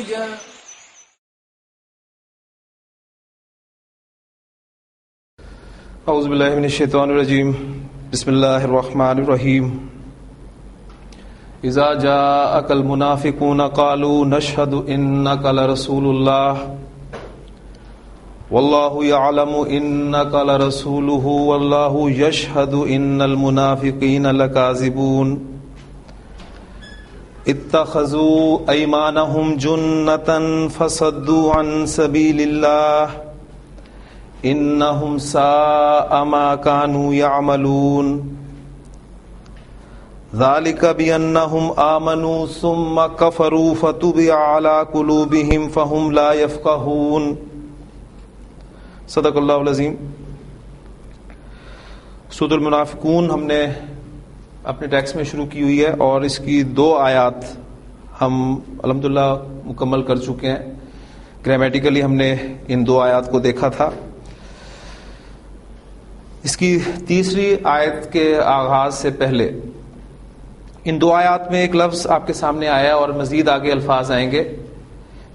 نتيجة. اعوذ باللہ من الشیطان الرجیم. بسم اللہ الرحمن الرحیم. اذا جاءك المنافقون قالوا نشهد انك لرسول الله والله يعلم انك لرسوله والله يشهد ان المنافقين لكاذبون اتخذوا ايمانهم جنة فصدوا عن سبيل الله انهم ساء ما كانوا يعملون ذلك بأنهم آمنوا ثم كفروا فتبع على قلوبهم فهم لا يفقهون. صدق اللہ العظیم. سورۃ المنافقون ہم نے اپنے ٹیکسٹ میں شروع کی ہوئی ہے اور اس کی 2 آیات ہم الحمدللہ مکمل کر چکے ہیں. گرامیٹیکلی ہم نے ان 2 آیات کو دیکھا تھا. اس کی 3ری آیت کے آغاز سے پہلے ان 2 آیات میں ایک لفظ آپ کے سامنے آیا اور مزید آگے الفاظ آئیں گے،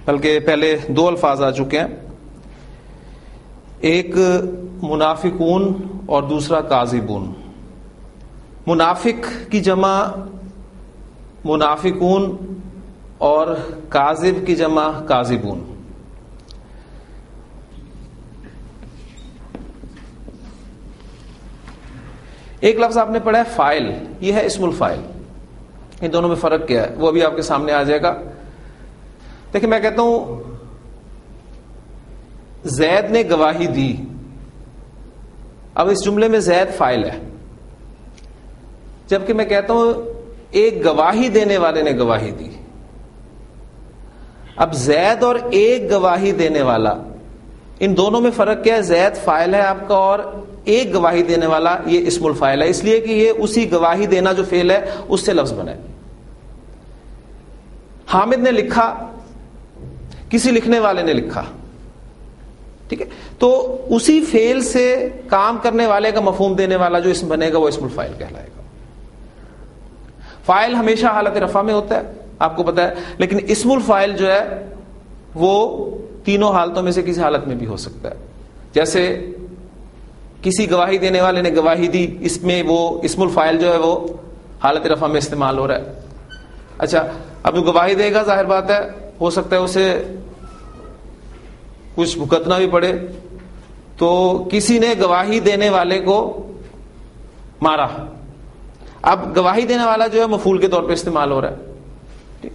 بلکہ پہلے 2 الفاظ آ چکے ہیں. ایک منافقون اور دوسرا کاذبون. منافق کی جمع منافقون اور کاذب کی جمع کاذبون. ایک لفظ آپ نے پڑھا ہے فاعل، یہ ہے اسم الفاعل. ان دونوں میں فرق کیا ہے وہ ابھی آپ کے سامنے آ جائے گا. دیکھیں میں کہتا ہوں زید نے گواہی دی. اب اس جملے میں زید فاعل ہے، جبکہ میں کہتا ہوں ایک گواہی دینے والے نے گواہی دی. اب زید اور ایک گواہی دینے والا، ان دونوں میں فرق کیا ہے؟ زید فاعل ہے آپ کا اور ایک گواہی دینے والا یہ اسم الفاعل ہے، اس لیے کہ یہ اسی گواہی دینا جو فعل ہے اس سے لفظ بنا ہے. حامد نے لکھا، کسی لکھنے والے نے لکھا، ٹھیک ہے، تو اسی فعل سے کام کرنے والے کا مفہوم دینے والا جو اسم بنے گا وہ اسم الفاعل کہلائے گا. فاعل ہمیشہ حالت رفع میں ہوتا ہے آپ کو پتا ہے، لیکن اسم الفاعل جو ہے وہ تینوں حالتوں میں سے کسی حالت میں بھی ہو سکتا ہے. جیسے کسی گواہی دینے والے نے گواہی دی، اس میں وہ اسم الفاعل جو ہے وہ حالت رفع میں استعمال ہو رہا ہے. اچھا اب جو گواہی دے گا ظاہر بات ہے ہو سکتا ہے اسے کچھ بھگتنا بھی پڑے، تو کسی نے گواہی دینے والے کو مارا. اب گواہی دینے والا جو ہے مفعول کے طور پہ استعمال ہو رہا ہے.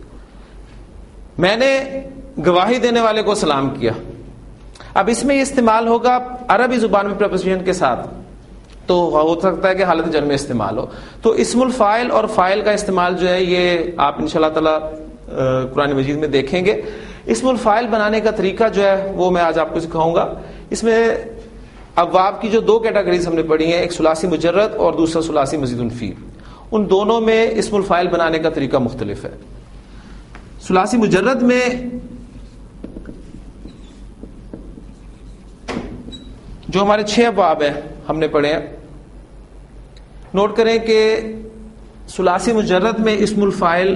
میں نے گواہی دینے والے کو سلام کیا. اب اس میں یہ استعمال ہوگا عربی زبان میں پریپوزیشن کے ساتھ، تو ہو سکتا ہے کہ حالت جر میں استعمال ہو. تو اسم الفاعل اور فاعل کا استعمال جو ہے یہ آپ انشاءاللہ تعالی قرآن مجید میں دیکھیں گے. اسم الفاعل بنانے کا طریقہ جو ہے وہ میں آج آپ کو سکھاؤں گا. اس میں ابواب کی جو 2 کیٹیگریز ہم نے پڑھی ہیں، ایک ثلاثی مجرد اور دوسرا ثلاثی مزید فی. ان دونوں میں اسم الفاعل بنانے کا طریقہ مختلف ہے. ثلاثی مجرد میں جو ہمارے 6 ابواب ہیں ہم نے پڑھے ہیں، نوٹ کریں کہ ثلاثی مجرد میں اسم الفاعل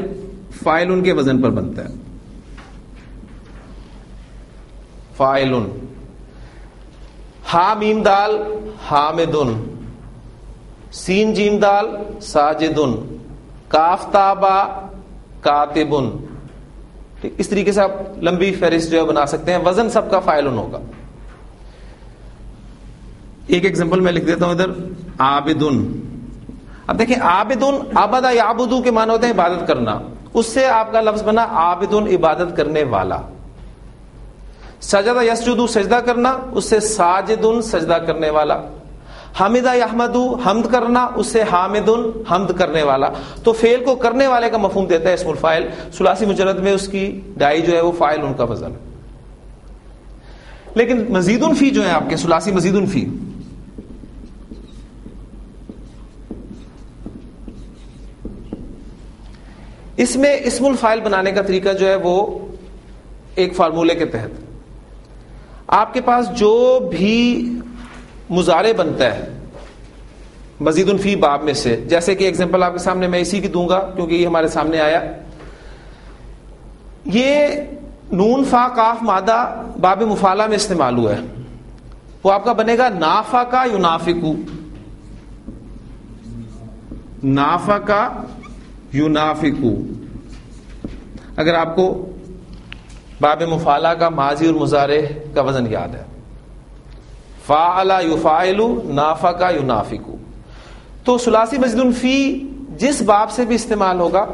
فاعل کے وزن پر بنتا ہے. فاعل، ہا میم دال حامدن، سین جیم دال ساجدن، کاف تابا کاتبن. اس طریقے سے آپ لمبی فہرست جو ہے بنا سکتے ہیں. وزن سب کا فاعل ہوگا. ایک ایگزامپل میں لکھ دیتا ہوں ادھر، عابدن. اب دیکھیں عابدن عبدا یعبدو کے معنی ہوتے ہیں عبادت کرنا، اس سے آپ کا لفظ بنا عابدن عبادت کرنے والا. سجدہ یسجدو سجدہ کرنا، اس سے ساجدن سجدہ کرنے والا. حمدہ یحمدو حمد کرنا، اس سے حامدن حمد کرنے والا. تو فعل کو کرنے والے کا مفہوم دیتا ہے اسم الفاعل. ثلاثی مجرد میں اس کی ڈائی جو ہے وہ فاعل ان کا وزن ہے. لیکن مزیدن فی جو ہے آپ کے ثلاثی مزیدن فی، اس میں اسم الفاعل بنانے کا طریقہ جو ہے وہ ایک فارمولے کے تحت آپ کے پاس جو بھی مضارع بنتا ہے مزید فی باب میں سے، جیسے کہ ایگزامپل آپ کے سامنے میں اسی کی دوں گا کیونکہ یہ ہمارے سامنے آیا. یہ نون فا قاف مادہ باب مفعلہ میں استعمال ہوا ہے، وہ آپ کا بنے گا نافقا ینافقو، نافقا ینافقو۔ اگر آپ کو باب مفعلہ کا ماضی اور مضارع کا وزن یاد ہے، فاعل یفاعل نافقا ینافقو، تو ثلاثی مزید فی جس باب سے بھی استعمال ہوگا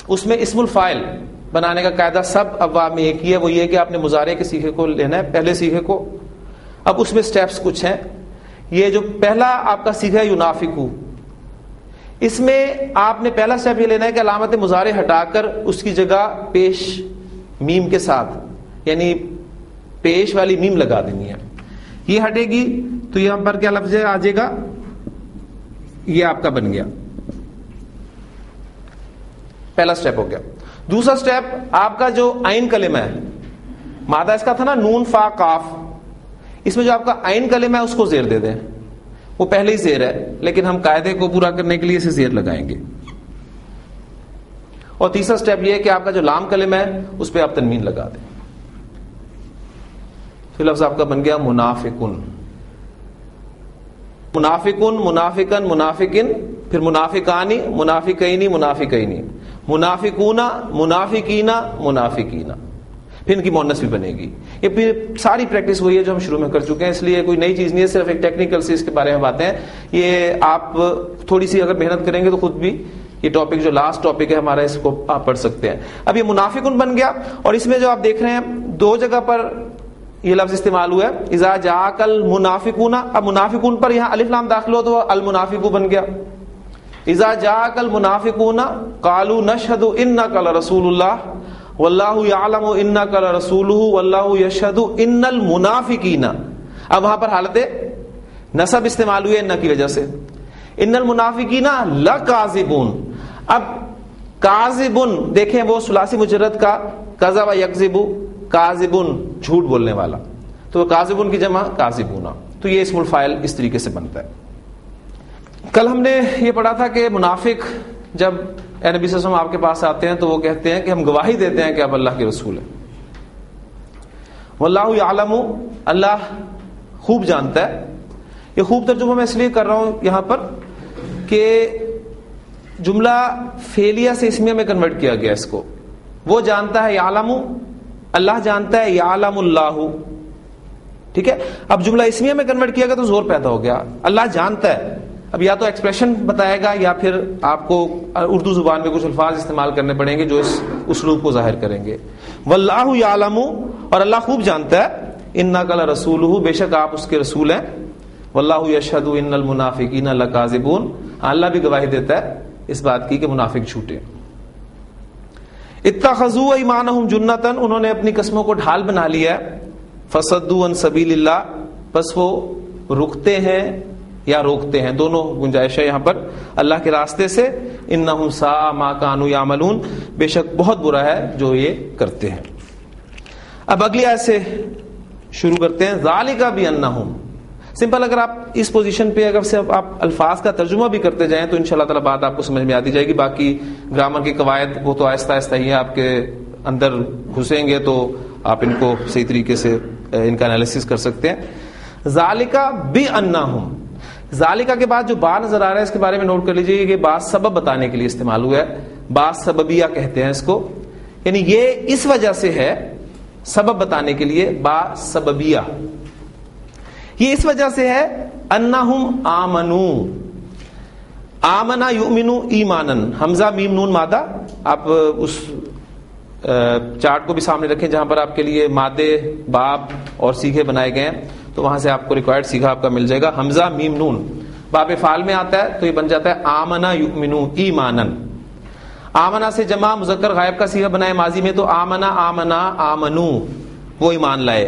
اس میں اسم الفاعل بنانے کا قاعدہ سب ابواب میں ایک ہی ہے، وہ یہ کہ آپ نے مضارع کے صیغے کو لینا ہے، پہلے صیغے کو۔ اب اس میں سٹیپس کچھ ہیں، یہ جو پہلا آپ کا صیغہ ہے ینافقو، اس میں آپ نے پہلا سٹیپ یہ لینا ہے کہ علامت مضارع ہٹا کر اس کی جگہ پیش میم کے ساتھ، یعنی پیش والی میم لگا دینی ہے، یہ ہٹے گی تو یہاں پر کیا لفظ آ جائے گا، یہ آپ کا بن گیا، پہلا سٹیپ ہو گیا۔ دوسرا سٹیپ آپ کا جو عین کلمہ ہے، مادہ اس کا تھا نا نون فا قاف، اس میں جو آپ کا عین کلمہ ہے اس کو زیر دے دیں، وہ پہلے ہی زیر ہے لیکن ہم قاعدے کو پورا کرنے کے لیے اسے زیر لگائیں گے۔ اور تیسرا سٹیپ یہ ہے کہ آپ کا جو لام کلمہ ہے اس پہ آپ تنوین لگا دیں، پھر لفظ آپ کا بن گیا منافقن، منافقن، منافقن، منافقن، پھر منافقانی، منافقینی، منافقینی، منافقونا، منافقینا، منافقینا، پھر ان کی مؤنث بھی بنے گی۔ یہ پھر ساری پریکٹس وہی ہے جو ہم شروع میں کر چکے ہیں، اس لیے کوئی نئی چیز نہیں ہے، صرف ایک ٹیکنیکل سے اس کے بارے میں باتیں ہیں۔ یہ آپ تھوڑی سی اگر محنت کریں گے تو خود بھی یہ ٹاپک جو لاسٹ ٹاپک ہے ہمارا اس کو آپ پڑھ سکتے ہیں۔ اب یہ منافقن بن گیا، اور اس میں جو آپ دیکھ رہے ہیں دو جگہ پر یہ لفظ استعمال ہوا ہے، اذا جاءک المنافقون، اب منافقون پر یہاں الف لام داخل ہو تو المنافق بن گیا۔ اذا جاءک المنافقون قالوا نشهد انک لرسول اللہ واللہ یعلم انک لرسولہ واللہ یشہد ان المنافقین، اب وہاں پر حالت نصب استعمال ہوئی ہے ان کی وجہ سے، ان المنافقین لکاذبون۔ اب کاذبن دیکھیں وہ ثلاثی مجرد کا کذب یکذب، کاذبن جھوٹ بولنے والا، تو کاذبن کی جمع کاذبون، تو یہ اسم الفاعل اس طریقے سے بنتا ہے۔ کل ہم نے یہ پڑھا تھا کہ منافق جب اے نبی صلی اللہ علیہ وسلم آپ کے پاس آتے ہیں تو وہ کہتے ہیں کہ ہم گواہی دیتے ہیں کہ آپ اللہ کے رسول ہیں، واللہ یعلم، اللہ خوب جانتا ہے۔ یہ خوب ترجمہ میں اس لیے کر رہا ہوں یہاں پر کہ جملہ فعلیہ سے اسمیہ میں کنورٹ کیا گیا اس کو، وہ جانتا ہے یعلم، اللہ جانتا ہے یعلم اللہ، ٹھیک ہے۔ اب جملہ اسمیہ میں کنورٹ کیا گیا تو زور پیدا ہو گیا، اللہ جانتا ہے۔ اب یا تو ایکسپریشن بتائے گا یا پھر آپ کو اردو زبان میں کچھ الفاظ استعمال کرنے پڑیں گے جو اس اسلوب کو ظاہر کریں گے۔ واللہ یعلم، اور اللہ خوب جانتا ہے، انک لرسولہ، بے شک آپ اس کے رسول ہیں، واللہ یشہد ان المنافقین لکاذبون، اللہ بھی گواہی دیتا ہے اس بات کی کہ منافق جھوٹے۔ اتخذوا ایمانہم جنۃ، انہوں نے اپنی قسموں کو ڈھال بنا لیا ہے، فصدوا عن سبیل اللہ، بس وہ رکتے ہیں یا روکتے ہیں، دونوں گنجائش ہے یہاں پر اللہ کے راستے سے۔ انہم ساء ما کانوا یعملون، بے شک بہت برا ہے جو یہ کرتے ہیں۔ اب اگلی آیت سے شروع کرتے ہیں۔ ذالک بانہم، سمپل اگر آپ اس پوزیشن پہ اگر سے آپ الفاظ کا ترجمہ بھی کرتے جائیں تو انشاءاللہ تعالی بات آپ کو سمجھ میں آتی جائے گی۔ باقی گرامر کی قواعد وہ تو آہستہ آہستہ ہی آپ کے اندر گھسیں گے تو آپ ان کو صحیح طریقے سے ان کا انالیسس کر سکتے ہیں۔ ذالک بانہم، ذالکہ کے بعد جو با نظر آ رہا ہے اس کے بارے میں نوٹ کر لیجئے کہ با سبب بتانے کے لیے استعمال ہوا ہے، با سببیہ کہتے ہیں اس کو، یعنی یہ اس وجہ سے ہے، سبب بتانے کے لیے با سببیہ، یہ اس وجہ سے ہے انہم آمنو، آمنا یؤمنو ایمانن، حمزہ میم نون مادہ، آپ اس چارٹ کو بھی سامنے رکھیں جہاں پر آپ کے لیے مادے باب اور سیغے بنائے گئے ہیں، تو وہاں سے آپ کو ریکوائرڈ سیغہ آپ کا مل جائے گا، حمزہ میم نون، باب فعال میں آتا ہے تو یہ بن جاتا ہے آمنا یؤمنو ایمانن۔ آمنا سے جمع مذکر غائب کا سیغہ بنائے ماضی میں تو آمنا آمنا آمنو، وہ ایمان لائے۔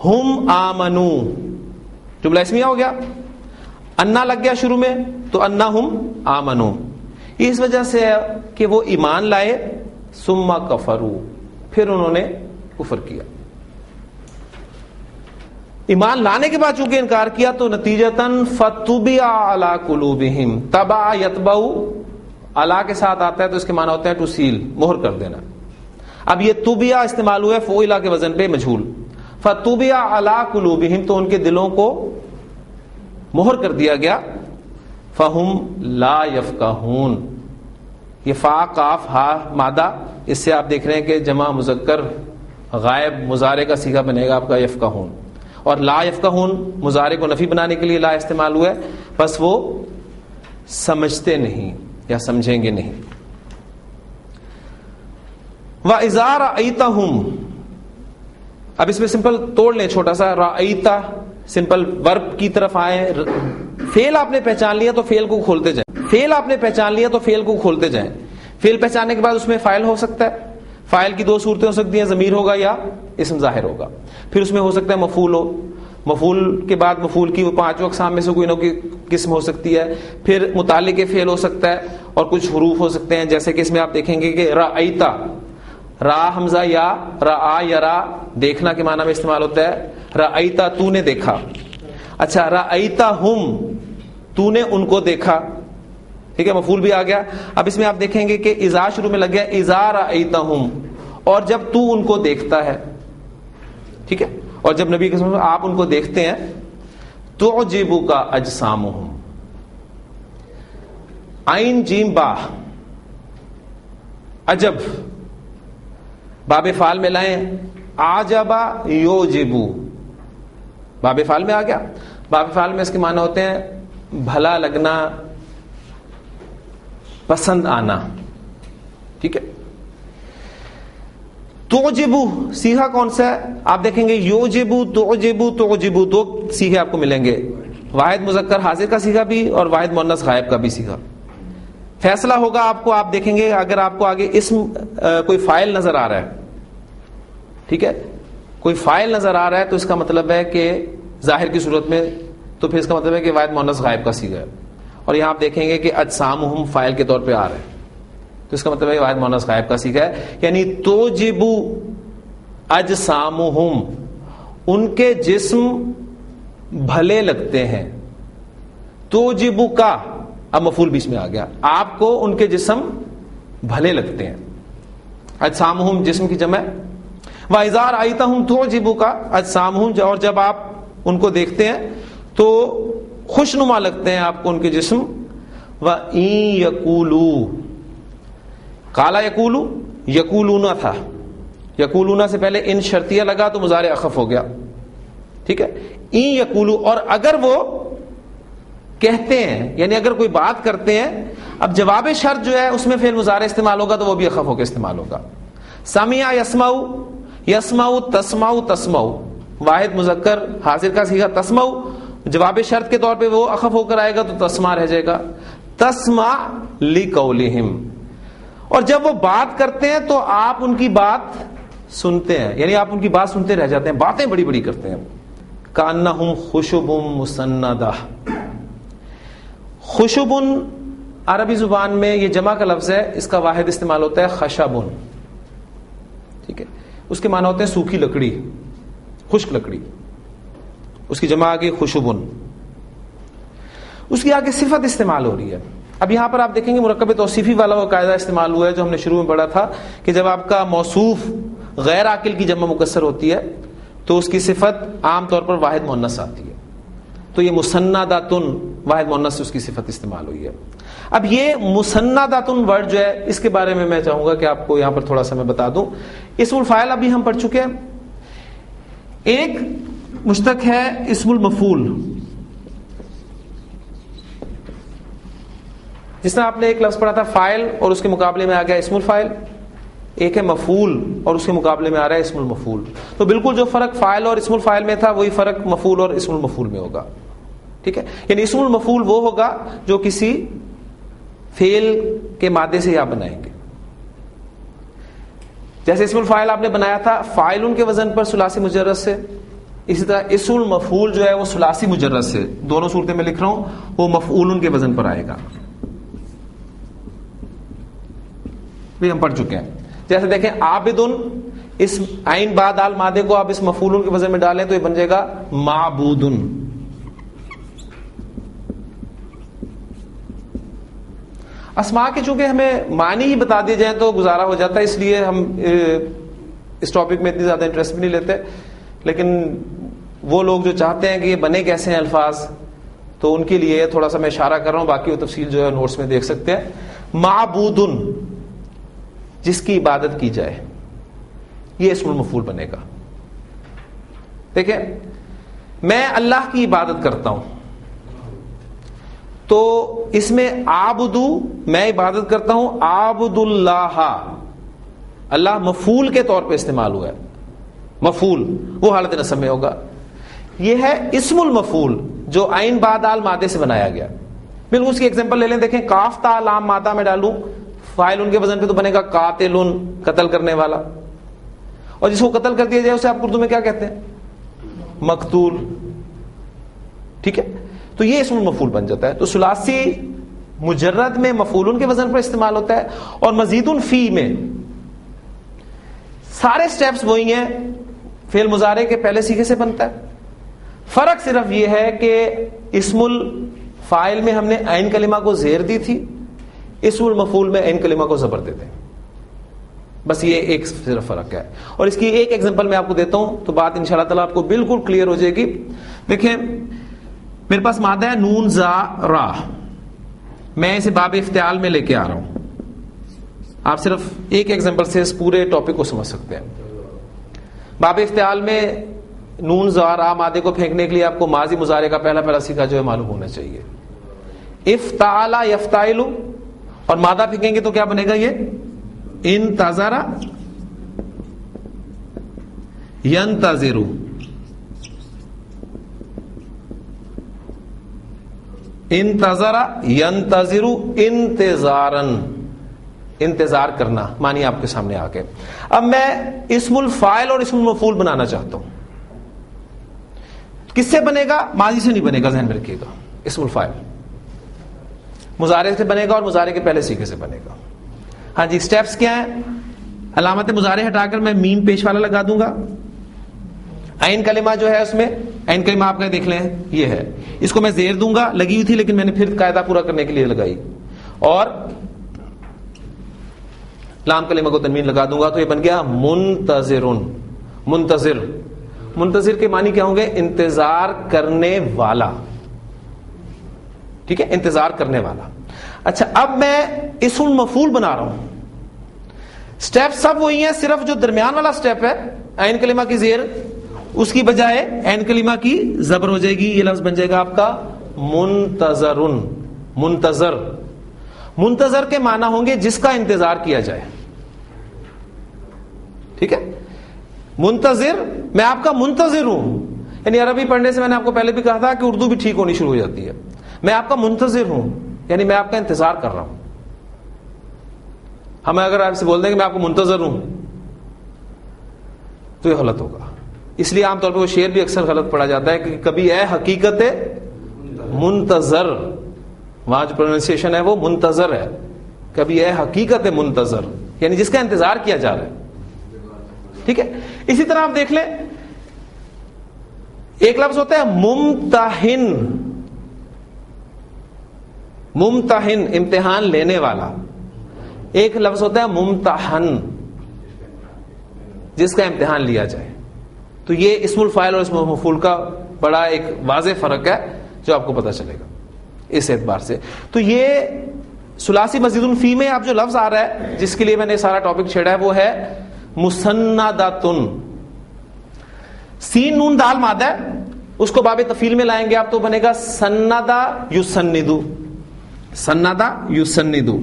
ہم آمنو، جملہ اسمیہ ہو گیا، انا لگ گیا شروع میں تو انا ہم آمنو، اس وجہ سے ہے کہ وہ ایمان لائے، ثم کفروا، پھر انہوں نے کفر کیا۔ ایمان لانے کے بعد چونکہ انکار کیا تو نتیجتاً فطبع علی قلوبہم، تبع یتبع علی کے ساتھ آتا ہے تو اس کے معنی ہوتے ہیں ٹو سیل، مہر کر دینا۔ اب یہ طبع استعمال ہوا ہے فعل کے وزن پہ مجہول. فطبع علی قلوبہم تو ان کے دلوں کو مہر کر دیا گیا. فہم لا یفقہون یہ فا قاف ہا مادہ اس سے آپ دیکھ رہے ہیں کہ جمع مذکر غائب مضارع کا صیغہ بنے گا آپ کا یفقہون. اور لا یفقہون مضارع کو نفی بنانے کے لیے لا استعمال ہوا ہے بس وہ سمجھتے نہیں یا سمجھیں گے نہیں. وَإِذَا رَأَيْتَهُمْ اب اس میں سمپل توڑ لیں چھوٹا سا. رأیتا سمپل ورب کی طرف آئے. فعل آپ نے پہچان لیا تو فعل کو کھولتے جائیں. فعل آپ نے پہچان لیا تو فعل کو کھولتے جائیں. فعل پہچاننے کے بعد اس میں فاعل ہو سکتا ہے. فاعل کی دو صورتیں ہو سکتی ہیں, ضمیر ہوگا یا اسم ظاہر ہوگا. پھر اس میں ہو سکتا ہے مفعول ہو. مفعول کے بعد مفعول کی وہ پانچوں اقسام میں سے کوئی نہ کوئی قسم ہو سکتی ہے. پھر متعلق فعل ہو سکتا ہے اور کچھ حروف ہو سکتے ہیں جیسے کہ اس میں آپ دیکھیں گے کہ رأیتا را حمزہ یا رآ یا را دیکھنا کے معنی میں استعمال ہوتا ہے. رأیتا تو نے دیکھا. اچھا رأیتا ہم تو نے ان کو دیکھا. ٹھیک ہے مفعول بھی آ گیا. اب اس میں آپ دیکھیں گے کہ اذا شروع میں لگ گیا اذا رأیتہم اور جب تو ان کو دیکھتا ہے. ٹھیک ہے اور جب نبی کے سامنے آپ ان کو دیکھتے ہیں تعجبک اجسامہم. عین جیم با عجب باب فعال میں لائیں عجبا یوجبو باب فعال میں آ گیا. باب فعال میں اس کے معنی ہوتے ہیں بھلا لگنا پسند آنا. ٹھیک ہے تعجبو صیغہ کون سا ہے آپ دیکھیں گے یوجبو تعجبو تعجبو دو صیغے آپ کو ملیں گے. واحد مذکر حاضر کا صیغہ بھی اور واحد مؤنث غائب کا بھی صیغہ. فیصلہ ہوگا آپ کو آپ دیکھیں گے اگر آپ کو آگے اسم کوئی فاعل نظر آ رہا ہے. ٹھیک ہے کوئی فاعل نظر آ رہا ہے تو اس کا مطلب ہے کہ ظاہر کی صورت میں تو پھر اس کا مطلب ہے کہ واحد مؤنث غائب کا صیغہ ہے. اور یہاں آپ دیکھیں گے کہ اجسامہم فاعل کے طور پہ آ رہا ہے تو اس کا مطلب ہے واحد مؤنث غائب کا صیغہ ہے. یعنی توجبو اجسامہم ان کے جسم بھلے لگتے ہیں. توجبو کا اب مفعول بیچ میں آ گیا آپ کو ان کے جسم بھلے لگتے ہیں. اجسامہم جسم کی جمع. وَإِذَا رَأَيْتَهُمْ تُعْجِبُكَ أَجْسَامُهُمْ اور جب آپ ان کو دیکھتے ہیں تو خوشنما لگتے ہیں آپ کو ان کے جسم. وَإِن يَقُولُوا قَالَ يَقُولُوا يَقُولُونَ تھا. یقولون سے پہلے ان شرطیہ لگا تو مضارع اخف ہو گیا. ٹھیک ہے ان یقولو اور اگر وہ کہتے ہیں یعنی اگر کوئی بات کرتے ہیں. اب جواب شرط جو ہے اس میں فعل مضارع استعمال ہوگا تو وہ بھی اخف ہو کے استعمال ہوگا. سمع یسمع یسمع تسمع تسمع واحد مذکر حاضر کا صیغہ تسمع جواب شرط کے طور پہ وہ اخف ہو کر آئے گا تو تسمع رہ جائے گا. تسمع لقولہم اور جب وہ بات کرتے ہیں تو آپ ان کی بات سنتے ہیں یعنی آپ ان کی بات سنتے رہ جاتے ہیں. باتیں بڑی بڑی کرتے ہیں. کأنہم خشب مسندہ. خشبن عربی زبان میں یہ جمع کا لفظ ہے اس کا واحد استعمال ہوتا ہے خشبن. ٹھیک ہے اس کے معنی ہوتے ہیں سوکھی لکڑی خشک لکڑی. اس کی جمع آگے خشبن. اس کی آگے صفت استعمال ہو رہی ہے. اب یہاں پر آپ دیکھیں گے مرکب توصیفی والا وہ قاعدہ استعمال ہوا ہے جو ہم نے شروع میں پڑھا تھا کہ جب آپ کا موصوف غیر عاقل کی جمع مکسر ہوتی ہے تو اس کی صفت عام طور پر واحد مؤنث آتی ہے. تو یہ مسنداتن واحد مؤنث سے اس کی صفت استعمال ہوئی ہے. اب یہ مسنداتن ورڈ جو ہے اس کے بارے میں میں چاہوں گا کہ آپ کو یہاں پر تھوڑا سا میں بتا دوں. اسم الفاعل ابھی ہم پڑھ چکے ہیں. ایک مشتق ہے اسم المفعول جس طرح آپ نے ایک لفظ پڑھا تھا فاعل اور اس کے مقابلے میں آ گیا اسم الفاعل. ایک ہے مفعول اور اس کے مقابلے میں آ رہا ہے اسم المفعول. تو بالکل جو فرق فاعل اور اسم الفاعل میں تھا وہی فرق مفعول اور اسم المفعول میں ہوگا. ٹھیک ہے یعنی اسم المفعول وہ ہوگا جو کسی فعل کے مادے سے یا بنائیں گے. جیسے اسم الفاعل آپ نے بنایا تھا فاعلن کے وزن پر ثلاثی مجرد سے, اسی طرح اسم المفعول جو ہے وہ ثلاثی مجرد سے, دونوں صورتیں میں لکھ رہا ہوں, وہ مفعولن کے وزن پر آئے گا. بھی ہم پڑھ چکے ہیں. جیسے دیکھیں عابدن, اس عین با دال مادے کو آپ اس مفعولن کے وزن میں ڈالیں تو یہ بن جائے گا معبودن. اسماء کے چونکہ ہمیں معنی ہی بتا دیے جائیں تو گزارا ہو جاتا ہے، اس لیے ہم اس ٹاپک میں اتنی زیادہ انٹرسٹ بھی نہیں لیتے. لیکن وہ لوگ جو چاہتے ہیں کہ یہ بنے کیسے ہیں الفاظ، تو ان کے لیے تھوڑا سا میں اشارہ کر رہا ہوں، باقی وہ تفصیل جو ہے نوٹس میں دیکھ سکتے ہیں. معبودن، جس کی عبادت کی جائے، یہ اسم المفعول بنے گا. دیکھیں، میں اللہ کی عبادت کرتا ہوں تو اس میں عابدو، میں عبادت کرتا ہوں، عابد اللہ، اللہ مفعول کے طور پہ استعمال ہوا ہے. مفعول وہ حالت نصب میں ہوگا. یہ ہے اسم المفعول جو عین بعد آل مادے سے بنایا گیا. بالکل اس کی ایگزامپل لے لیں. دیکھیں، کاف تا لام مادہ میں ڈالوں، فاعل ان کے وزن پہ تو بنے گا قاتل، قتل کرنے والا. اور جس کو قتل کر دیا جائے اسے آپ اردو میں کیا کہتے ہیں؟ مقتول. ٹھیک ہے، تو یہ اسم المفعول بن جاتا ہے. تو ثلاثی مجرد میں مفعول کے وزن پر استعمال ہوتا ہے، اور مزید فی میں سارے سٹیپس وہی ہیں، فعل مضارع کے پہلے سیغے سے بنتا ہے. فرق صرف یہ ہے کہ اسم الفاعل میں ہم نے عین کلمہ کو زیر دی تھی، اسم المفعول میں عین کلمہ کو زبر دیتے ہیں. بس یہ ایک صرف فرق ہے. اور اس کی ایک ایگزامپل میں آپ کو دیتا ہوں تو بات انشاءاللہ تعالیٰ آپ کو بالکل کلیئر ہو جائے گی. دیکھیں، میرے پاس مادہ ہے نون زا را، میں اسے باب افتعال میں لے کے آ رہا ہوں. آپ صرف ایک ایگزامپل سے اس پورے ٹاپک کو سمجھ سکتے ہیں. باب افتعال میں نون زا را مادے کو پھینکنے کے لیے آپ کو ماضی مضارع کا پہلا سیکھا جو ہے معلوم ہونا چاہیے. افتعال یفتعل، اور مادہ پھینکیں گے تو کیا بنے گا؟ یہ انتظر ینتظر، انتظر ینتظر انتظارن، انتظار کرنا معنی آپ کے سامنے آ گئے. اب میں اسم الفاعل اور اسم المفعول بنانا چاہتا ہوں. کس سے بنے گا؟ ماضی سے نہیں بنے گا، ذہن میں رکھیے گا. اسم الفاعل مضارع سے بنے گا اور مضارع کے پہلے سیغے سے بنے گا. ہاں جی، سٹیپس کیا ہیں؟ علامت مضارع ہٹا کر میں میم پیش والا لگا دوں گا. عین کلمہ جو ہے اس میں، عین کلمہ آپ کا دیکھ لیں یہ ہے، اس کو میں زیر دوں گا. لگی ہوئی تھی لیکن میں نے پھر قاعدہ پورا کرنے کے لیے لگائی. اور لام کلمہ کو تنوین لگا دوں گا تو یہ بن گیا منتظرن. منتظر، منتظر کے معنی کیا ہوں گے؟ انتظار کرنے والا. ٹھیک ہے، انتظار کرنے والا. اچھا، اب میں اسم المفعول بنا رہا ہوں. سٹیپ سب وہی ہیں، صرف جو درمیان والا سٹیپ ہے عین کلمہ کی زیر، اس کی بجائے عین کلمہ کی زبر ہو جائے گی. یہ لفظ بن جائے گا آپ کا منتظرن. منتظر، منتظر کے معنی ہوں گے جس کا انتظار کیا جائے. ٹھیک ہے، منتظر، میں آپ کا منتظر ہوں. یعنی عربی پڑھنے سے میں نے آپ کو پہلے بھی کہا تھا کہ اردو بھی ٹھیک ہونی شروع ہو جاتی ہے. میں آپ کا منتظر ہوں یعنی میں آپ کا انتظار کر رہا ہوں. ہمیں اگر آپ سے بول دیں کہ میں آپ کو منتظر ہوں تو یہ غلط ہوگا. اس لیے عام طور پہ وہ شعر بھی اکثر غلط پڑھا جاتا ہے کہ کبھی اے حقیقت منتظر، وہاں جو پروننسیشن ہے وہ منتظر ہے. کبھی اے حقیقت منتظر یعنی جس کا انتظار کیا جا رہا ہے. ٹھیک ہے، اسی طرح آپ دیکھ لیں ایک لفظ ہوتا ہے ممتحن. ممتحن امتحان لینے والا. ایک لفظ ہوتا ہے ممتحن جس کا امتحان لیا جائے. تو یہ اسم الفاعل اور اسم المفعول کا بڑا ایک واضح فرق ہے جو آپ کو پتہ چلے گا اس اعتبار سے. تو یہ ثلاثی مزید فی میں اب جو لفظ آ رہا ہے جس کے لیے میں نے سارا ٹاپک چھیڑا ہے وہ ہے مسنداتن. سین نون دال مادہ ہے، اس کو باب تفعیل میں لائیں گے آپ تو بنے گا سندا یسندو. سندا یسندو،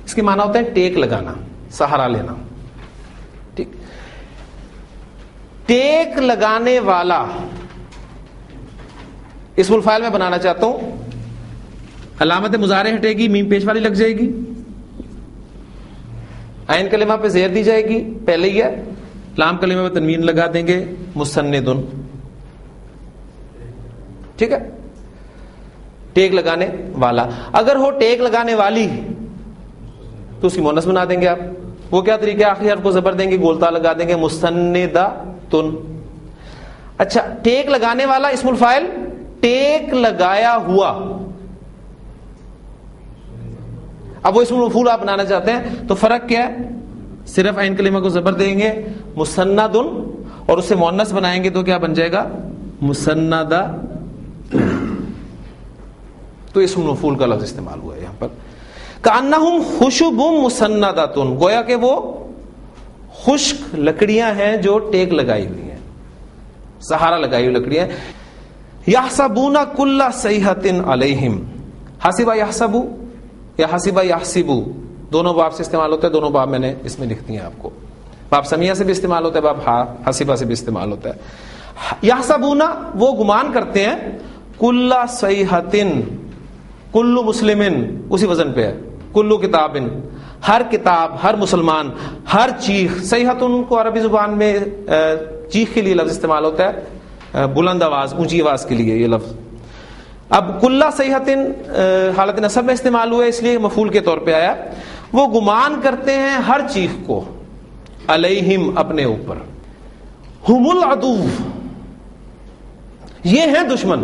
اس کے معنی ہوتا ہے ٹیک لگانا، سہارا لینا. ٹھیک، ٹیک لگانے والا اسم الفاعل میں بنانا چاہتا ہوں. علامت مضارع ہٹے گی، میم پیش والی لگ جائے گی، عین کلمہ پہ زیر دی جائے گی، پہلے ہی ہے. لام کلمہ پہ تنوین لگا دیں گے، مسندن. ٹھیک ہے، ٹیک لگانے والا. اگر ہو ٹیک لگانے والی تو اس کی مونس بنا دیں گے آپ. وہ کیا طریقہ ہے؟ آخری حرف کو زبر دیں گے، گولتا لگا دیں گے، مستنداتن. اچھا، ٹیک لگانے والا اسم الفاعل ٹیک لگایا ہوا. اب وہ اسم مفعول آپ بنانا چاہتے ہیں تو فرق کیا ہے؟ صرف عین کلمہ کو زبر دیں گے مسند اور اسے مؤنث بنائیں گے تو کیا بن جائے گا؟ مسندہ. تو اسم مفعول کا لفظ استعمال ہوا ہے یہاں پر. کأنہم خشب مسندۃ، گویا کہ وہ خشک لکڑیاں ہیں جو ٹیک لگائی ہوئی ہیں، سہارا لگائی ہوئی لکڑیاں. یحسبون کل صیحۃ علیہم، حسب یحسب یا حسب یحسب دونوں باب سے استعمال ہوتا ہے. دونوں باب میں نے اس میں لکھ دیے ہیں آپ کو. باب سمیہ سے بھی استعمال ہوتا ہے، باب حسبہ سے بھی استعمال ہوتا ہے. یحسبون وہ گمان کرتے ہیں، کل صیحۃ کل مسلمن اسی وزن پہ ہے، کل کتاب ہر کتاب، ہر مسلمان، ہر چیخ. صیحۃ کو عربی زبان میں چیخ کے لیے لفظ استعمال ہوتا ہے، بلند آواز، اونچی آواز کے لیے یہ لفظ. اب کل صیحۃ حالت نصب میں استعمال ہوا ہے، اس لیے مفعول کے طور پہ آیا. وہ گمان کرتے ہیں ہر چیخ کو، علیہم اپنے اوپر. ہم العدو یہ ہیں دشمن.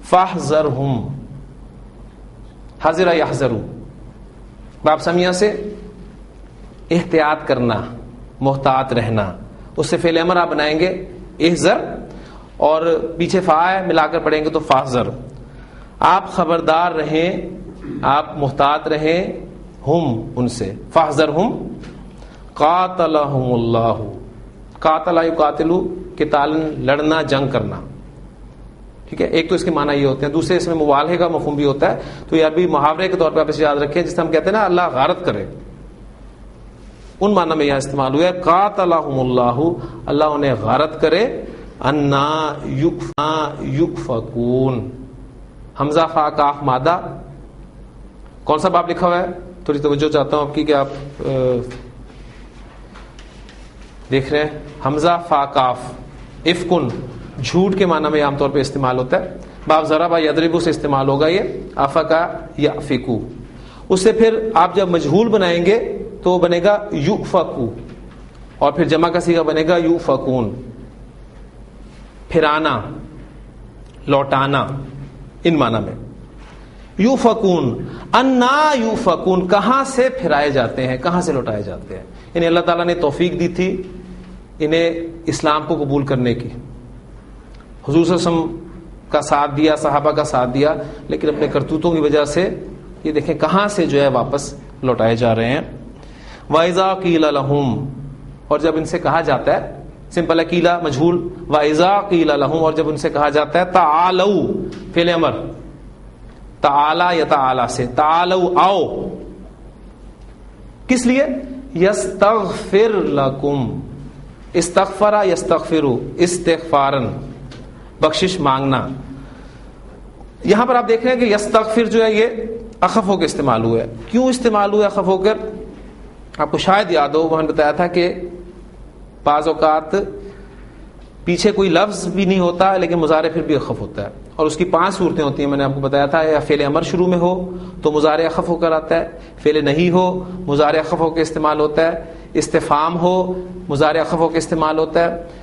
فاحذرہم حذر یحذر باب سمیہ سے احتیاط کرنا، محتاط رہنا. اس سے فعل امر آپ بنائیں گے احذر اور پیچھے فا ہے ملا کر پڑھیں گے تو فاحذر. آپ خبردار رہیں، آپ محتاط رہیں ہم ان سے. فاحذرہم قاتلہم اللہ. قاتل یقاتل قتال لڑنا، جنگ کرنا. ٹھیک ہے، ایک تو اس کے معنی یہ ہوتے ہیں، دوسرے اس میں مبالغے کا مفہوم بھی ہوتا ہے. تو یہ عربی محاورے کے طور پہ آپ اسے یاد رکھیں، جس سے ہم کہتے ہیں نا اللہ غارت کرے، ان معنی میں یہاں استعمال ہوا ہے. قاتلہم اللہ، اللہ انہیں غارت کرے. انا یؤفکون، حمزہ فا کاف مادہ. کون سا باب لکھا ہوا ہے؟ تھوڑی توجہ چاہتا ہوں آپ کی کہ آپ دیکھ رہے ہیں. حمزہ فا کاف افکن جھوٹ کے معنی میں عام طور پہ استعمال ہوتا ہے. باب ضرب یضرب سے استعمال ہوگا یہ افکا یافکو. اس سے پھر آپ جب مجہول بنائیں گے تو بنے گا یؤفکو، اور پھر جمع کا صیغہ بنے گا یؤفکون. پھرانا، لوٹانا، ان معنی میں. یؤفکون انا یؤفکون، کہاں سے پھرائے جاتے ہیں، کہاں سے لوٹائے جاتے ہیں. یعنی اللہ تعالیٰ نے توفیق دی تھی انہیں اسلام کو قبول کرنے کی، حضور صلی اللہ علیہ وسلم کا ساتھ دیا، صحابہ کا ساتھ دیا، لیکن اپنے کرتوتوں کی وجہ سے یہ دیکھیں کہاں سے جو ہے واپس لوٹائے جا رہے ہیں. وَإِذَا قِيلَ لَهُمْ، اور جب ان سے کہا جاتا ہے، سمپل ہے قیلا مجہول، وَإِذَا قِيلَ لَهُمْ، اور جب ان سے کہا جاتا ہے تعالوا فعل امر، تعالی یا تعالی سے، تعالوا آؤ، کس لیے؟ یستغفر لکم، استغفر یستغفر استغفارن، بخشش مانگنا. یہاں پر آپ دیکھ رہے ہیں کہ یستغفر جو ہے یہ اخف ہو کے استعمال ہوا ہے. کیوں استعمال ہوا ہے اخف ہو کر؟ آپ کو شاید یاد ہو، وہ نے بتایا تھا کہ بعض اوقات پیچھے کوئی لفظ بھی نہیں ہوتا لیکن مضارع پھر بھی اخف ہوتا ہے، اور اس کی 5 صورتیں ہوتی ہیں. میں نے آپ کو بتایا تھا، یا فعل امر شروع میں ہو تو مضارع اخف ہو کر آتا ہے، فعل نہیں ہو مضارع اخف ہو کے استعمال ہوتا ہے، استفہام ہو مضارع اخف ہو کے استعمال ہوتا ہے،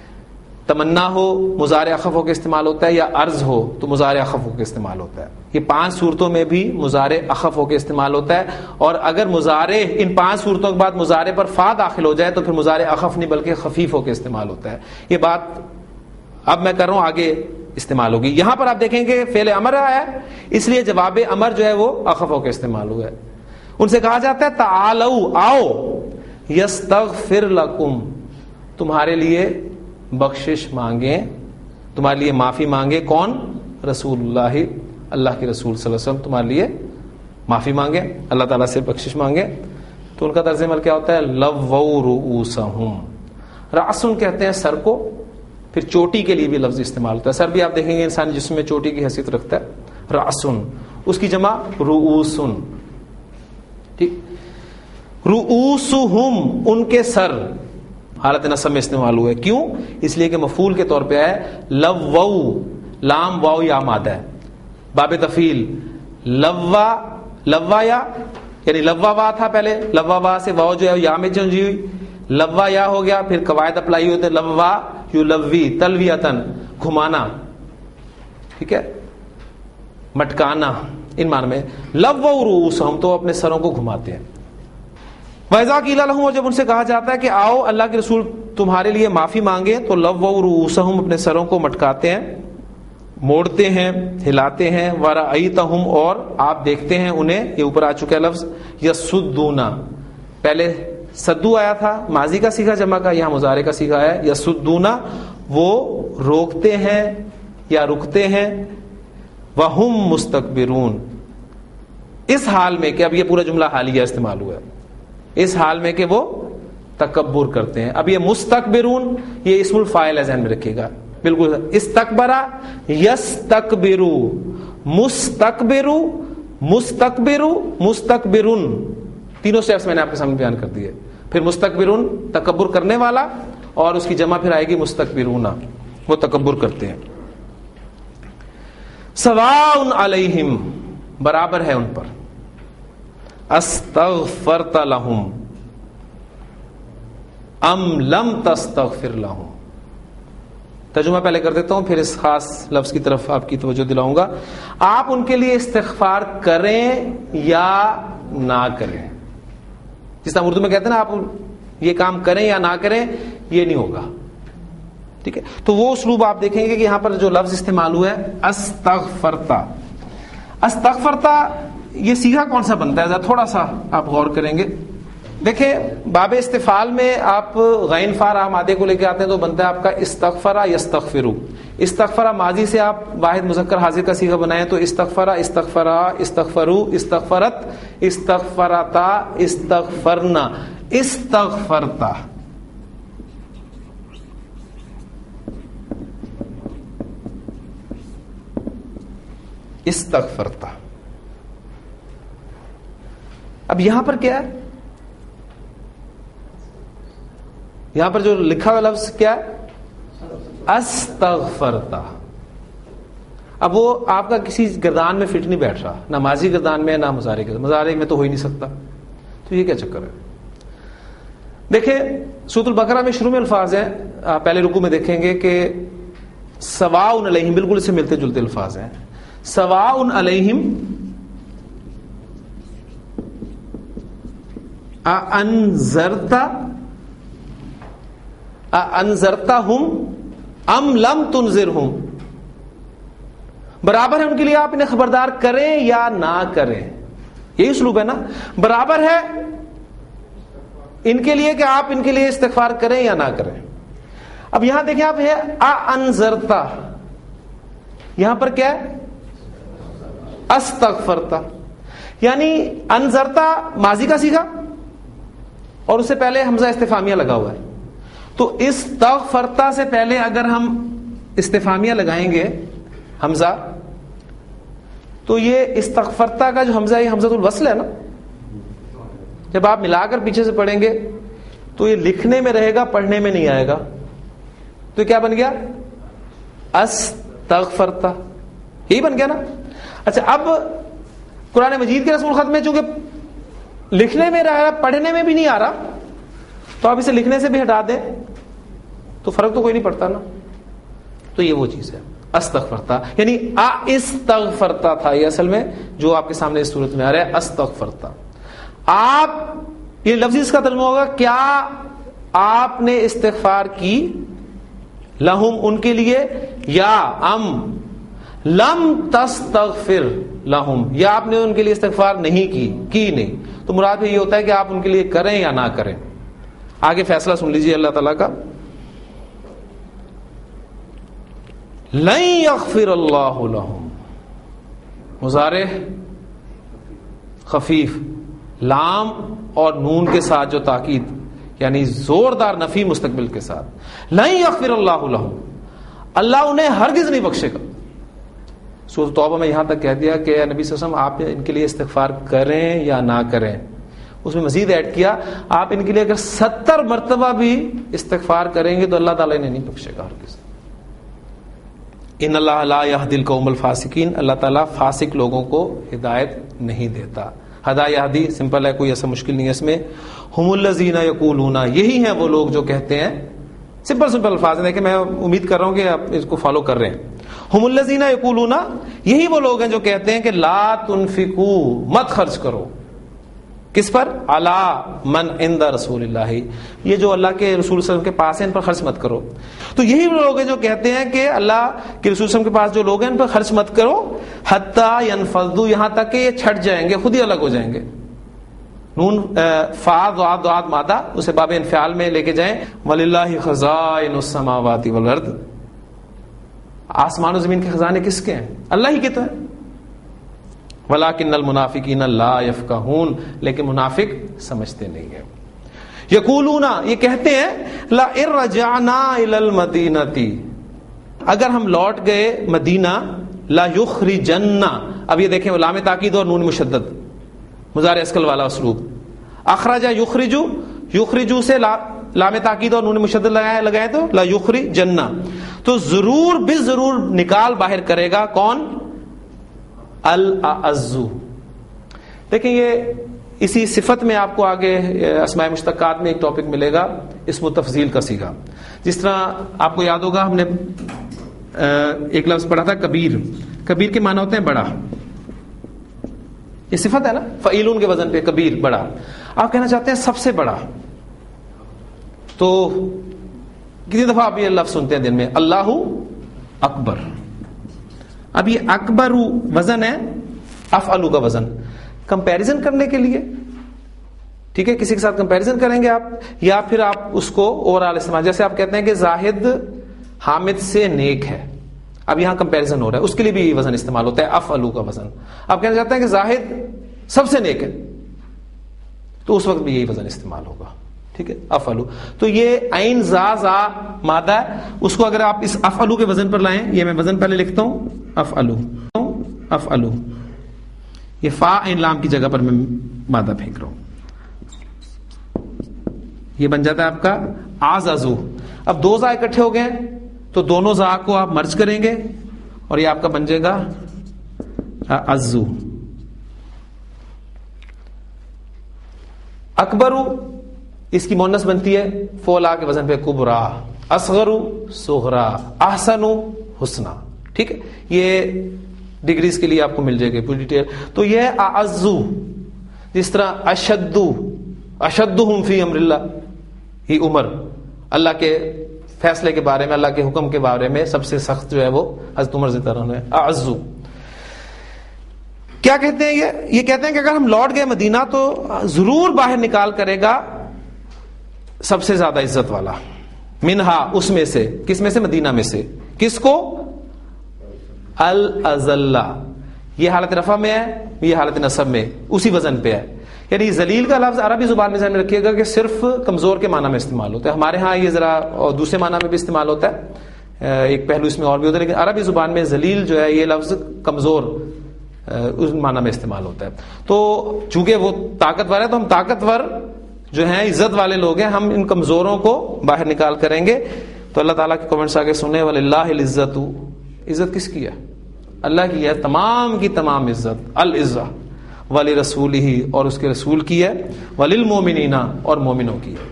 تمنا ہو مضارع اخف ہو کے استعمال ہوتا ہے، یا عرض ہو تو مضارع اخف ہو کے استعمال ہوتا ہے. یہ 5 صورتوں میں بھی مضارع اخف ہو کے استعمال ہوتا ہے. اور اگر مضارع ان 5 صورتوں کے بعد مضارع پر فا داخل ہو جائے تو پھر مضارع اخف نہیں بلکہ خفیف ہو کے استعمال ہوتا ہے. یہ بات اب میں کر رہا ہوں، آگے استعمال ہوگی. یہاں پر آپ دیکھیں کہ فعل امر آیا ہے، اس لیے جواب امر جو ہے وہ اخف ہو کے استعمال ہوا ہے. ان سے کہا جاتا ہے تعالوا آؤ، یستغفر لکم، تمہارے لیے بخشش مانگیں، تمہارے لیے معافی مانگے. کون؟ رسول اللہ، اللہ کے رسول صلی اللہ علیہ وسلم تمہارے لیے معافی مانگے، اللہ تعالیٰ سے بخشش مانگے. تو ان کا طرز عمل کیا ہوتا ہے؟ لووا رؤوسہم، رأسن کہتے ہیں سر کو. پھر چوٹی کے لیے بھی لفظ استعمال ہوتا ہے. سر بھی آپ دیکھیں گے انسان جسم میں چوٹی کی حیثیت رکھتا ہے، رأسن، اس کی جمع رؤوسن. ٹھیک، رؤوسہم ان کے سر حالت نصب میں استعمال ہوا ہے. کیوں؟ اس لیے کہ مفعول کے طور پہ ہے. لووا، لام واو یا مادہ ہے، باب تفعیل. لوا، لوا یا یعنی لوا وا تھا پہلے، لوا وا سے واو جو ہے یا میں چینج ہوئی، لوا یا ہو گیا. پھر قواعد اپلائی ہوتے، لوا یلوی تلویتن، گھمانا. ٹھیک ہے, مٹکانا ان معنی میں. لووا رؤوسہم, تو اپنے سروں کو گھماتے ہیں. وَإِذَا قِيلَ لَهُمْ, اور جب ان سے کہا جاتا ہے کہ آؤ اللہ کے رسول تمہارے لیے معافی مانگے, تو لووا رؤوسہم, اپنے سروں کو مٹکاتے ہیں, موڑتے ہیں, ہلاتے ہیں. وَرَأَيْتَهُمْ, اور آپ دیکھتے ہیں انہیں, یہ اوپر آ چکا ہے لفظ یسدون, پہلے سدو آیا تھا ماضی کا صیغہ جمع کا, یہاں مضارع کا صیغہ ہے یسدون, وہ روکتے ہیں یا رکتے ہیں. وَهُمْ مُسْتَكْبِرُونَ, اس حال میں کہ اب یہ پورا جملہ حالیہ استعمال ہوا ہے, اس حال میں کہ وہ تکبر کرتے ہیں. اب یہ مستکبرون, یہ اسم الفاعل ہے, ذہن میں رکھیے گا, بالکل استکبرا یستکبرو, مستکبرو مستکبرو مستکبرون, تینوں سٹیپس میں نے آپ کے سامنے بیان کر دیے. پھر مستکبرون تکبر کرنے والا, اور اس کی جمع پھر آئے گی مستکبرون, وہ تکبر کرتے ہیں. سواء علیہم, برابر ہے ان پر, استغفرت لہم ام لم تستغفر لہم. ترجمہ پہلے کر دیتا ہوں, پھر اس خاص لفظ کی طرف آپ کی توجہ دلاؤں گا. آپ ان کے لیے استغفار کریں یا نہ کریں, جس طرح اردو میں کہتے ہیں نا, آپ یہ کام کریں یا نہ کریں, یہ نہیں ہوگا. ٹھیک ہے, تو وہ اسلوب آپ دیکھیں گے کہ یہاں پر جو لفظ استعمال ہوا ہے استغفرتا, استغفرتا, یہ صیغہ کون سا بنتا ہے, تھوڑا سا آپ غور کریں گے. دیکھیں باب استفعال میں آپ غین فا را مادے کو لے کے آتے ہیں تو بنتا ہے آپ کا استغفرا یستغفرو. استغفرا ماضی سے آپ واحد مذکر حاضر کا صیغہ بنائیں تو استغفرا استغفرا استغفرو استغفرت استغفرتا استغفرنا استغفرتا. استغفرتا. اب یہاں پر کیا ہے, یہاں پر جو لکھا ہوا لفظ کیا ہے, استغفرتا. اب وہ آپ کا کسی گردان میں فٹ نہیں بیٹھ رہا, نہ ماضی گردان میں نہ مضارع گردان, مضارع میں تو ہو ہی نہیں سکتا, تو یہ کیا چکر ہے. دیکھیں سورۃ البقرہ میں شروع میں الفاظ ہیں, آپ پہلے رکوع میں دیکھیں گے کہ سواء علیہم, بالکل اس سے ملتے جلتے الفاظ ہیں. سواء علیہم انذرتہم ام لم تنذرہم, برابر ہے ان کے لیے آپ انہیں خبردار کریں یا نہ کریں. یہی اسلوب ہے نا, برابر ہے ان کے لیے کہ آپ ان کے لیے استغفار کریں یا نہ کریں. اب یہاں دیکھیں آپ ہے انذرتا, یہاں پر کیا ہے استغفرتا, یعنی انذرتا ماضی کا صیغہ اور اس سے پہلے حمزہ استفہامیہ لگا ہوا ہے. تو استغفرتا سے پہلے اگر ہم استفہامیہ لگائیں گے حمزہ, تو یہ استغفرتا کا جو حمزہ ہے یہ حمزۃ الوصل ہے نا, جب آپ ملا کر پیچھے سے پڑھیں گے تو یہ لکھنے میں رہے گا, پڑھنے میں نہیں آئے گا. تو کیا بن گیا استغفرتا, یہی بن گیا نا. اچھا, اب قرآن مجید کے رسم الخط میں چونکہ لکھنے میں رہا, پڑھنے میں بھی نہیں آ رہا, تو آپ اسے لکھنے سے بھی ہٹا دیں تو فرق تو کوئی نہیں پڑتا نا. تو یہ وہ چیز ہے استغفرتا, یعنی استغفرتا تھا یہ اصل میں جو آپ کے سامنے اس صورت میں آ رہا ہے استغفرتا. آپ یہ لفظ اس کا ترجمہ ہوگا کیا آپ نے استغفار کی, لہم ان کے لیے, یا ام لم تستغفر لہم, یا آپ نے ان کے لیے استغفار نہیں کی نہیں. تو مراد یہ ہوتا ہے کہ آپ ان کے لیے کریں یا نہ کریں. آگے فیصلہ سن لیجیے اللہ تعالیٰ کا. لن یغفر اللہ لہم, مضارع خفیف, لام اور نون کے ساتھ جو تاکید, یعنی زوردار نفی مستقبل کے ساتھ. لن یغفر اللہ لہم, اللہ انہیں ہرگز نہیں بخشے گا. سورۃ توبہ میں یہاں تک کہہ دیا کہ نبی صلی اللہ علیہ وسلم آپ ان کے لیے استغفار کریں یا نہ کریں. اس میں مزید ایڈ کیا آپ ان کے لیے اگر 70 مرتبہ بھی استغفار کریں گے تو اللہ تعالیٰ انہیں نہیں بخشے گا ہرگز. ان اللہ لا یہدی القوم الفاسقین, اللہ تعالیٰ فاسق لوگوں کو ہدایت نہیں دیتا. ہدا یہدی سمپل ہے, کوئی ایسا مشکل نہیں ہے اس میں. ہم الذین یقولون, یہی ہیں وہ لوگ جو کہتے ہیں, سمپل الفاظ ہیں, دیکھیں میں امید کر رہا ہوں کہ آپ اس کو فالو کر رہے ہیں. ہم الذین یقولون، یہی وہ لوگ ہیں جو کہتے ہیں کہ لا تنفقوا، مت خرچ کرو، کس پر؟ علی من عند رسول اللہ، یہ جو اللہ کے رسول صلی اللہ علیہ وسلم کے پاس ہیں ان پر خرچ مت کرو. تو یہی وہ لوگ ہیں جو کہتے ہیں کہ اللہ کے رسول صلی اللہ علیہ وسلم کے پاس جو لوگ ہیں ان پر خرچ مت کرو، حتی ینفضوا، یہاں تک کہ یہ چھٹ جائیں گے، خود ہی الگ ہو جائیں گے. نون فا ضاد ضاد مادہ، اسے باب انفعال میں لے کے جائیں. وللہ خزائن السماوات والارض، آسمان و زمین کے خزانے کس کے ہیں؟ اللہ ہی کے تو ہیں. وَلَٰكِنَّ الْمُنَافِقِينَ لَا يَفْقَهُونَ، لیکن منافق سمجھتے نہیں ہیں. یقولون، یہ کہتے ہیں لَئِن رَجَعْنَا إِلَى الْمَدِینَةِ، اگر ہم لوٹ گئے مدینہ، لَيُخْرِجَنَّ، اب یہ دیکھیں لام تاکید اور نون مشدد، مضارع اسکل والا اسلوب. اخرج یخرجو، یخرجو سے لام تاکید اور نون مشدد لگائے تو لَيُخْرِجَنَّ، تو ضرور بالضرور نکال باہر کرے گا کون؟ الاعز. دیکھیں یہ اسی صفت میں آپ کو آگے اسماء مشتقات میں ایک ٹاپک ملے گا، اسم التفضیل کا صیغہ. جس طرح آپ کو یاد ہوگا ہم نے ایک لفظ پڑھا تھا کبیر، کبیر کے معنی ہوتے ہیں بڑا، یہ صفت ہے نا، فعیلون کے وزن پہ کبیر بڑا. آپ کہنا چاہتے ہیں سب سے بڑا، تو کتنی دفعہ آپ یہ لفظ سنتے ہیں دن میں؟ اللہ اکبر. اب یہ اکبر وزن ہے افعلو کا وزن، کمپیریزن کرنے کے لیے، ٹھیک ہے، کسی کے ساتھ کمپیریزن کریں گے آپ، یا پھر آپ اس کو اوورال استعمال، جیسے آپ کہتے ہیں کہ زاہد حامد سے نیک ہے، اب یہاں کمپیریزن ہو رہا ہے، اس کے لیے بھی یہ وزن استعمال ہوتا ہے افعلو کا وزن. آپ کہنا چاہتے ہیں کہ زاہد سب سے نیک ہے، تو اس وقت بھی یہی وزن استعمال ہوگا، ٹھیک ہے، افعلو. تو یہ عین زا زا مادہ ہے، اس کو اگر آپ اس افعلو کے وزن پر لائیں، یہ میں وزن پہلے لکھتا ہوں افعلو، افعلو، یہ فا عین لام کی جگہ پر میں مادہ پھینک رہا ہوں، یہ بن جاتا ہے آپ کا آزازو. اب دو زا اکٹھے ہو گئے تو دونوں زا کو آپ مرج کریں گے اور یہ آپ کا بن جائے گا ازو. اکبرو اس کی مونس بنتی ہے فولا کے وزن پہ کبرا، اصغرو صغرا، احسنو حسنا، ٹھیک ہے، یہ ڈگریز کے لیے آپ کو مل جائے گی پوری ڈیٹیل. تو یہ ہے اعزو. جس طرح اشدہم فی امر اللہ، ہی عمر، اللہ کے فیصلے کے بارے میں، اللہ کے حکم کے بارے میں سب سے سخت جو ہے وہ حضرت عمر رضی اللہ عنہ ہے. اعزو کیا کہتے ہیں؟ یہ کہتے ہیں کہ اگر ہم لوٹ گئے مدینہ تو ضرور باہر نکال کرے گا سب سے زیادہ عزت والا، منہا، اس میں سے، کس میں سے؟ مدینہ میں سے. کس کو؟ الازلہ. یہ حالت رفع میں ہے، یہ حالت نصب میں، اسی وزن پہ ہے. یعنی ذلیل کا لفظ عربی زبان میں ذہن میں رکھیے گا کہ صرف کمزور کے معنی میں استعمال ہوتا ہے. ہمارے ہاں یہ ذرا اور دوسرے معنی میں بھی استعمال ہوتا ہے، ایک پہلو اس میں اور بھی ہوتا ہے، لیکن عربی زبان میں ذلیل جو ہے یہ لفظ کمزور اس معنی میں استعمال ہوتا ہے. تو چونکہ وہ طاقتور ہے تو ہم طاقتور جو ہیں، عزت والے لوگ ہیں، ہم ان کمزوروں کو باہر نکال کریں گے. تو اللہ تعالیٰ کے کمنٹس آگے سنیں، وَلِلَّهِ الْعِزَّةُ، عزت کس کی ہے؟ اللہ کی ہے، تمام کی تمام عزت، العزہ، وَلِرَسُولِهِ، اور اس کے رسول کی ہے، وَلِلْمُؤْمِنِينَ، اور مومنوں کی ہے.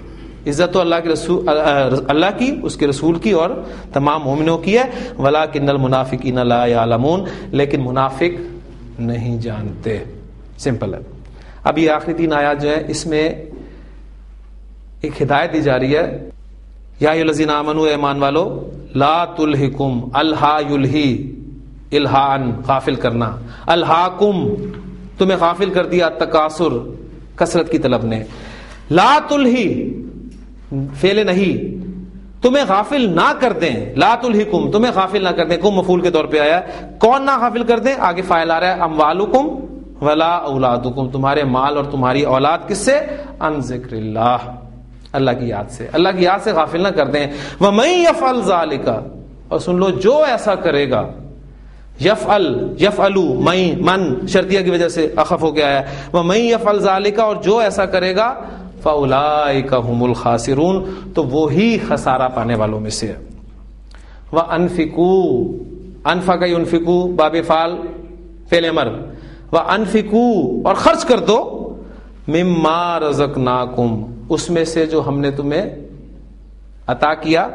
عزت تو اللہ کے رسول، اللہ کی، اس کے رسول کی اور تمام مومنوں کی ہے. وَلَٰكِنَّ الْمُنَافِقِينَ لَا يَعْلَمُونَ، لیکن منافق نہیں جانتے. سمپل ہے. اب یہ آخری 3 آیات جو ہے اس میں ایک ہدایت دی جا رہی ہے. یا ایھا الذین آمنوا، ایمان والو، لا تلہکم، الہا یلہی، الہان غافل کرنا، الہاکم تمہیں غافل کر دیا، تکاثر کثرت کی طلب نے، لا تلہی فعل نہیں، تمہیں غافل نہ کر دیں، لا تلہکم تمہیں غافل نہ کر دیں، کم مفعول کے طور پہ آیا ہے. کون نہ غافل کر دیں؟ آگے فاعل آ رہا ہے، اموالکم ولا اولادکم، تمہارے مال اور تمہاری اولاد کس سے؟ ان ذکر اللہ، اللہ کی یاد سے، اللہ کی یاد سے غافل نہ کر دیں. وَمَن يَفْعَلْ ذَلِكَ، اور سن لو جو ایسا کرے گا، یفعلو من شرطیہ کی وجہ سے اخف ہو گیا ہے، وَمَن يَفْعَلْ ذَلِكَ، اور جو ایسا کرے گا، فَأُولَئِكَ هُمُ الْخَاسِرُونَ، تو وہی خسارہ پانے والوں میں سے ہے. وَأَنفِقُوا، انفق ينفقوا باب فعل فعل امر، وَأَنفِقُوا، اور خرچ کر دو، مِمَّا رَزَقْنَاكُمْ، اس میں سے جو ہم نے تمہیں عطا کیا،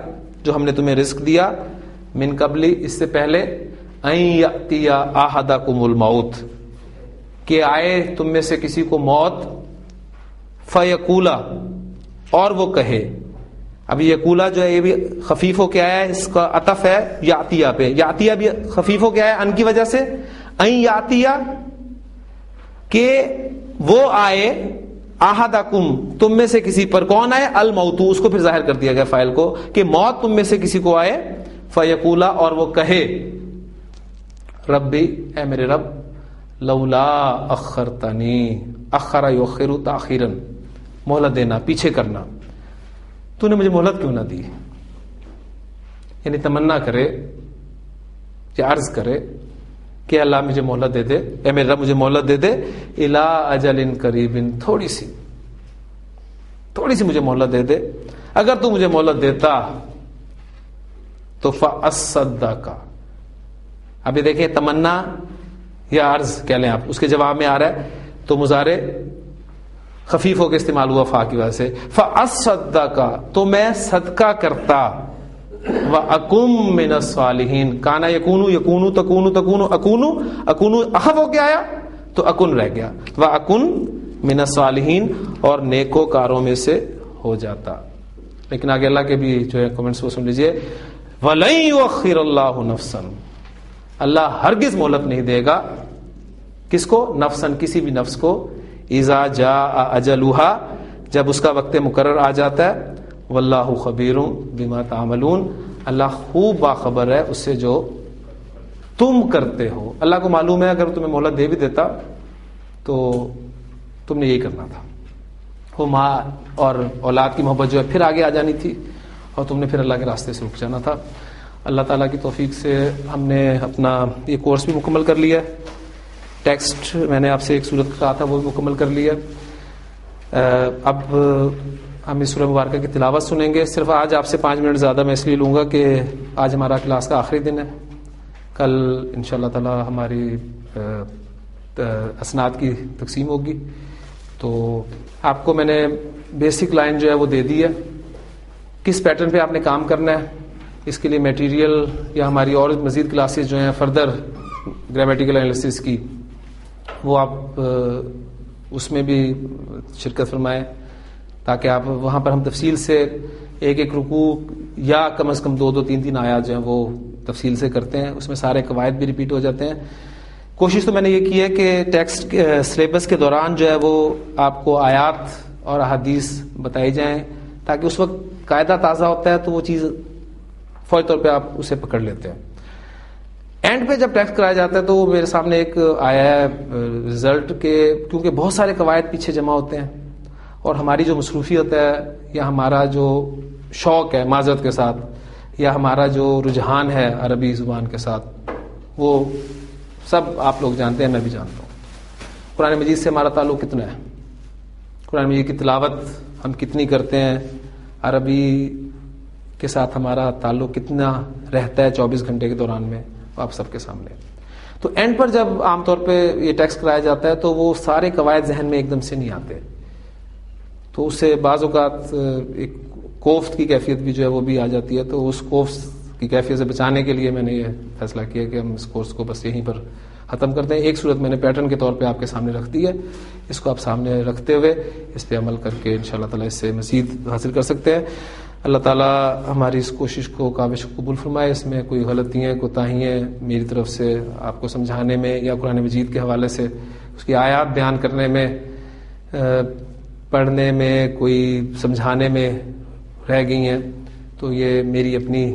جو ہم نے تمہیں رزق دیا، من قبل، اس سے پہلے، ان یاتی احدکم الموت، کہ آئے تم میں سے کسی کو موت، فیقولا، اور وہ کہے. اب یقولا جو ہے یہ بھی خفیف ہو کے آیا ہے، اس کا عطف ہے یاتیہ پہ. یاتیہ بھی خفیف ہو کے آیا ان کی وجہ سے. ان یاتیہ، کہ وہ آئے، احدکم، تم میں سے کسی پر. کون آئے؟ الموت، اس کو پھر ظاہر کر دیا گیا فاعل کو، کہ موت تم میں سے کسی کو آئے. فیقولا، اور وہ کہے، ربی، اے میرے رب، لولا اخرتنی، اخر یؤخر تاخیرا، مہلت دینا، پیچھے کرنا، تو نے مجھے مہلت کیوں نہ دی. یعنی تمنا کرے یا عرض کرے کہ اللہ مجھے مہلت دے دے، اے میرے رب مجھے مہلت دے دے. الی اجل قریب، تھوڑی سی مجھے مہلت دے دے. اگر تو مجھے مہلت دیتا تو فاصدق. ابھی دیکھیں تمنا یا عرض کہہ لیں آپ، اس کے جواب میں آ رہا ہے تو مضارع خفیف ہو کے استعمال ہوا فا کی وجہ سے. فاصدق، تو میں صدقہ کرتا. وَأَكُن مِّنَ الصَّالِحِينَ، کانا یکونو، یکونو، تکونو، تکونو، اکونو، اکونو اخف ہو کے آیا تو اکن رہ گیا. وَأَكُن مِّنَ الصَّالِحِينَ، اور نیکوکاروں میں سے ہو جاتا. لیکن آگے اللہ کے بھی جو ہے کمنٹس وہ سن لیجئے. وَلَن يُؤَخِّرَ اللَّهُ نَفْسًا، اللہ ہرگز مہلت نہیں دے گا. کس کو؟ نفسن، کسی بھی نفس کو. اذا جاء اجلها، جب اس کا وقت مقرر آ جاتا ہے. واللہ خبیر بما تعملون، اللہ خوب باخبر ہے اس سے جو تم کرتے ہو. اللہ کو معلوم ہے اگر تمہیں مہلت دے بھی دیتا تو تم نے یہی کرنا تھا. وہ ماں اور اولاد کی محبت جو ہے پھر آگے آ جانی تھی اور تم نے پھر اللہ کے راستے سے رک جانا تھا. اللہ تعالیٰ کی توفیق سے ہم نے اپنا یہ کورس بھی مکمل کر لیا. ٹیکسٹ میں نے آپ سے ایک صورت کہا تھا وہ بھی مکمل کر لیا. اب ہم اس سورہ مبارکہ کی تلاوت سنیں گے. صرف آج آپ سے 5 منٹ زیادہ میں اس لیے لوں گا کہ آج ہمارا کلاس کا آخری دن ہے. کل انشاءاللہ تعالی ہماری اسناد کی تقسیم ہوگی. تو آپ کو میں نے بیسک لائن جو ہے وہ دے دی ہے. کس پیٹرن پہ آپ نے کام کرنا ہے، اس کے لیے میٹیریل یا ہماری اور مزید کلاسز جو ہیں فردر گرامیٹیکل انالیسس کی، وہ آپ اس میں بھی شرکت فرمائیں تاکہ آپ وہاں پر ہم تفصیل سے ایک ایک رکوع یا کم از کم 2-3 آیات جو ہیں وہ تفصیل سے کرتے ہیں. اس میں سارے قواعد بھی ریپیٹ ہو جاتے ہیں. کوشش تو میں نے یہ کی ہے کہ ٹیکسٹ سلیبس کے دوران جو ہے وہ آپ کو آیات اور احادیث بتائی جائیں تاکہ اس وقت قاعدہ تازہ ہوتا ہے تو وہ چیز فوری طور پہ آپ اسے پکڑ لیتے ہیں. اینڈ پہ جب ٹیکسٹ کرایا جاتا ہے تو میرے سامنے ایک آیا ہے رزلٹ کہ کیونکہ بہت سارے قواعد پیچھے جمع ہوتے ہیں اور ہماری جو مصروفیت ہے یا ہمارا جو شوق ہے معذرت کے ساتھ یا ہمارا جو رجحان ہے عربی زبان کے ساتھ وہ سب آپ لوگ جانتے ہیں، میں بھی جانتا ہوں. قرآن مجید سے ہمارا تعلق کتنا ہے، قرآن مجید کی تلاوت ہم کتنی کرتے ہیں، عربی کے ساتھ ہمارا تعلق کتنا رہتا ہے 24 گھنٹے کے دوران میں، آپ سب کے سامنے. تو اینڈ پر جب عام طور پہ یہ ٹیکسٹ کرایا جاتا ہے تو وہ سارے قواعد ذہن میں ایک دم سے نہیں آتے، تو اس سے بعض اوقات ایک کوفت کی کیفیت بھی جو ہے وہ بھی آ جاتی ہے. تو اس کوفت کی کیفیت سے بچانے کے لیے میں نے یہ فیصلہ کیا کہ ہم اس کورس کو بس یہیں پر ختم کرتے ہیں. ایک صورت میں نے پیٹرن کے طور پہ آپ کے سامنے رکھ دی ہے، اس کو آپ سامنے رکھتے ہوئے اس پہ عمل کر کے انشاءاللہ تعالی اس سے مزید حاصل کر سکتے ہیں. اللہ تعالیٰ ہماری اس کوشش کو کاوش کو قبول فرمائے. اس میں کوئی غلطیاں کوتاہیاں میری طرف سے آپ کو سمجھانے میں یا قرآن مجید کے حوالے سے اس کی آیات بیان کرنے میں، پڑھنے میں، کوئی سمجھانے میں رہ گئی ہیں تو یہ میری اپنی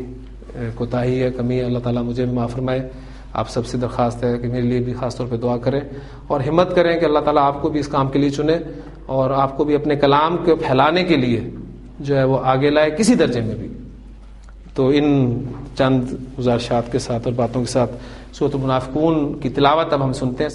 کوتاہی ہے، کمی ہے. اللہ تعالیٰ مجھے بھی معاف فرمائے. آپ سب سے درخواست ہے کہ میرے لیے بھی خاص طور پہ دعا کریں اور ہمت کریں کہ اللہ تعالیٰ آپ کو بھی اس کام کے لیے چنے اور آپ کو بھی اپنے کلام کو پھیلانے کے لیے جو ہے وہ آگے لائے کسی درجے میں بھی. تو ان چند گزارشات کے ساتھ اور باتوں کے ساتھ سورۃ المنافقون کی تلاوت اب ہم سنتے ہیں.